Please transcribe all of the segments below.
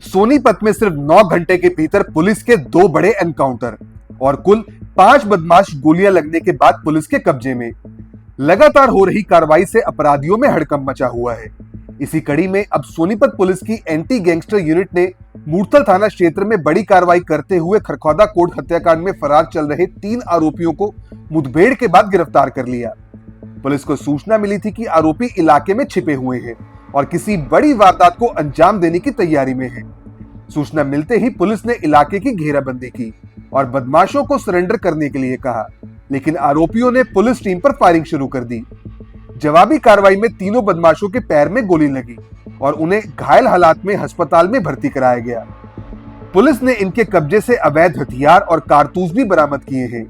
सोनीपत में सिर्फ 9 घंटे के भीतर पुलिस के 2 बड़े एनकाउंटर और कुल 5 बदमाश गोलियां लगने के बाद पुलिस के कब्जे में। लगातार हो रही कार्रवाई से अपराधियों में हड़कंप मचा हुआ है। इसी कड़ी में अब सोनीपत पुलिस की एंटी गैंगस्टर यूनिट ने मूर्थल थाना क्षेत्र में बड़ी कार्रवाई करते हुए खरखौदा कोर्ट हत्याकांड में फरार चल रहे 3 आरोपियों को मुठभेड़ के बाद गिरफ्तार कर लिया। पुलिस को सूचना मिली थी कि आरोपी इलाके में छिपे हुए हैं और किसी बड़ी वारदात को अंजाम देने की तैयारी में हैं। सूचना मिलते ही पुलिस ने इलाके की घेराबंदी की और बदमाशों को सरेंडर करने के लिए कहा, लेकिन आरोपियों ने पुलिस टीम पर फायरिंग शुरू कर दी। जवाबी कार्रवाई में तीनों बदमाशों के पैर में गोली लगी और उन्हें घायल हालात में अस्पताल में भर्ती कराया गया। पुलिस ने इनके कब्जे से अवैध हथियार और कारतूस भी बरामद किए हैं।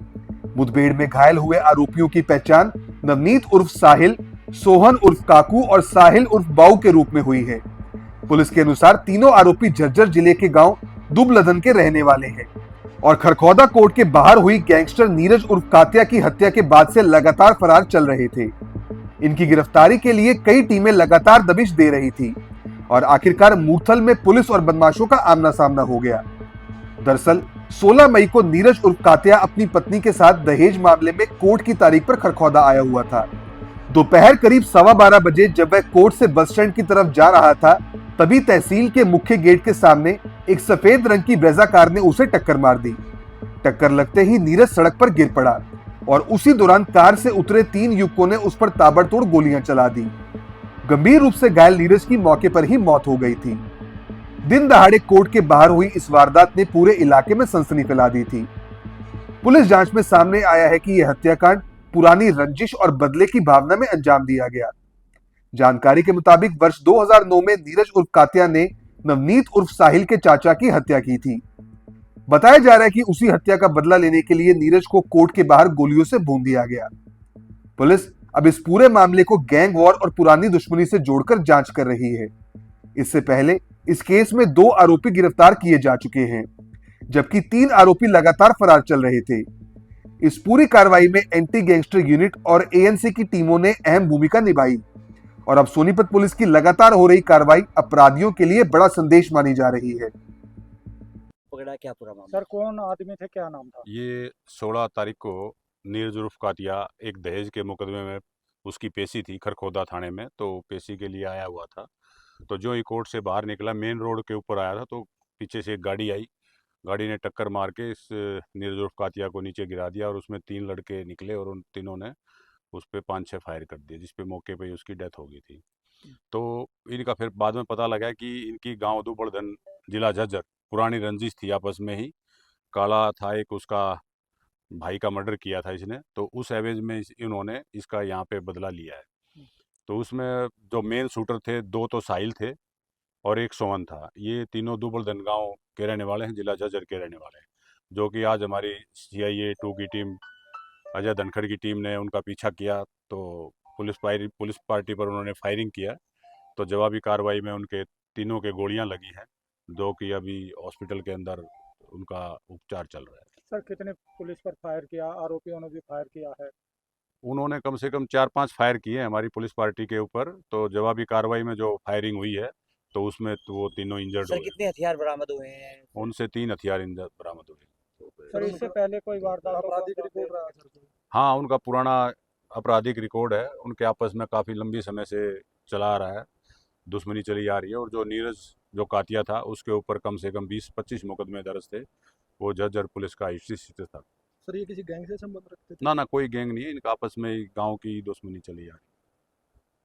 मुठभेड़ में घायल हुए आरोपियों की पहचान नवनीत उर्फ साहिल, सोहन उर्फ काकू और साहिल उर्फ बाऊ के रूप में हुई है। पुलिस के अनुसार तीनों आरोपी झज्जर जिले के गांव दुबलदन के रहने वाले हैं और खरखौदा कोर्ट के बाहर हुई गैंगस्टर नीरज उर्फ कातिया की हत्या के बाद से लगातार फरार चल रहे थे। इनकी गिरफ्तारी के लिए कई टीमें लगातार दबिश दे रही थी और आखिरकार मूर्थल में पुलिस और बदमाशों का आमना सामना हो गया। दरअसल 16 मई को नीरज उर्फ कातिया अपनी पत्नी के साथ दहेज मामले में कोर्ट की तारीख पर खरखौदा आया हुआ था। दोपहर करीब 12:15 बजे जब वह कोर्ट से बस स्टैंड की तरफ जा रहा था, तभी तहसील के मुख्य गेट के सामने एक सफेद रंग की ब्रेजा कार ने उसे टक्कर मार दी। टक्कर लगते ही नीरज सड़क पर गिर पड़ा और उसी दौरान कार से उतरे 3 युवकों ने उस पर ताबड़तोड़ गोलियां चला दी। गंभीर रूप से घायल नीरज की मौके पर ही मौत हो गई थी। दिन दहाड़े कोर्ट के बाहर हुई इस वारदात ने पूरे इलाके में सनसनी फैला दी थी। पुलिस जांच में सामने आया है कि यह हत्याकांड पुरानी रंजिश और बदले की भावना में अंजाम दिया गया। जानकारी के मुताबिक वर्ष 2009 में नीरज उर्फ कातिया ने नवनीत उर्फ साहिल के चाचा की हत्या की थी। बताया जा रहा है कि उसी हत्या का बदला लेने के लिए नीरज को कोर्ट के बाहर गोलियों से भून दिया गया। पुलिस अब इस पूरे मामले को गैंग वॉर और पुरानी दुश्मनी से जोड़कर जांच कर रही है। इससे पहले इस केस में 2 आरोपी गिरफ्तार किए जा चुके हैं, जबकि 3 आरोपी लगातार फरार चल रहे थे। इस पूरी कार्रवाई में एंटी गैंगस्टर यूनिट और एएनसी की टीमों ने अहम भूमिका निभाई और अब सोनीपत पुलिस की लगातार हो रही कार्रवाई अपराधियों के लिए बड़ा संदेश मानी जा रही है। पकड़ा क्या पूरा मामला? सर कौन आदमी थे, क्या नाम था? ये 16 तारीख को नीरज उर्फ कातिया एक दहेज के मुकदमे में उसकी पेशी थी खरखौदा थाने में, तो पेशी के लिए आया हुआ था। तो जो ही कोर्ट से बाहर निकला, मेन रोड के ऊपर आया था, तो पीछे से एक गाड़ी आई। गाड़ी ने टक्कर मार के इस नीरज उर्फ कातिया को नीचे गिरा दिया और उसमें 3 लड़के निकले और उन तीनों ने उस पर 5-6 फायर कर दिए, जिस पे मौके पे ही उसकी डेथ हो गई थी। तो इनका फिर बाद में पता लगा कि इनकी गांव दुबड़धन, जिला झज्जर, पुरानी रंजिश थी आपस में ही। काला था एक, उसका भाई का मर्डर किया था इसने, तो उस एवज में इन्होंने इसका यहाँ पे बदला लिया है। तो उसमें जो मेन शूटर थे, 2 तो साहिल थे और एक सोहन था। ये तीनों दुबड़धन गांव के रहने वाले हैं, जिला झज्जर के रहने वाले हैं, जो कि आज हमारी CIA 2 की टीम, अजय धनखड़ की टीम ने उनका पीछा किया। तो पुलिस पार्टी पर उन्होंने फायरिंग किया। तो जवाबी कार्रवाई में उनके तीनों के गोलियां लगी हैं, जो कि अभी हॉस्पिटल के अंदर उनका उपचार चल रहा है। सर कितने पुलिस पर फायर किया, आरोपियों ने भी फायर किया है? उन्होंने कम से कम 4-5 फायर किए हैं हमारी पुलिस पार्टी के ऊपर। तो जवाबी कार्रवाई में जो फायरिंग हुई है, तो उसमें तो वो तीनों इंजर्ड सर हुए। कितने हथियार बरामद हुए हैं? उनसे 3 हथियार बरामद हुए। सर इससे पहले कोई वारदात आपराधिक रिकॉर्ड रहा सर? हाँ, उनका पुराना आपराधिक रिकॉर्ड है, उनके आपस में काफ़ी लंबी समय से चला आ रहा है, दुश्मनी चली आ रही है। और जो नीरज जो कातिया था, उसके ऊपर कम से कम 20-25 मुकदमे दर्ज थे। वो झज्जर पुलिस का हिस्ट्री था। सर ये किसी गैंग से संबंध रखते थे? ना कोई गैंग नहीं है, इनका आपस में ही गांव की दुश्मनी चली आ रही है।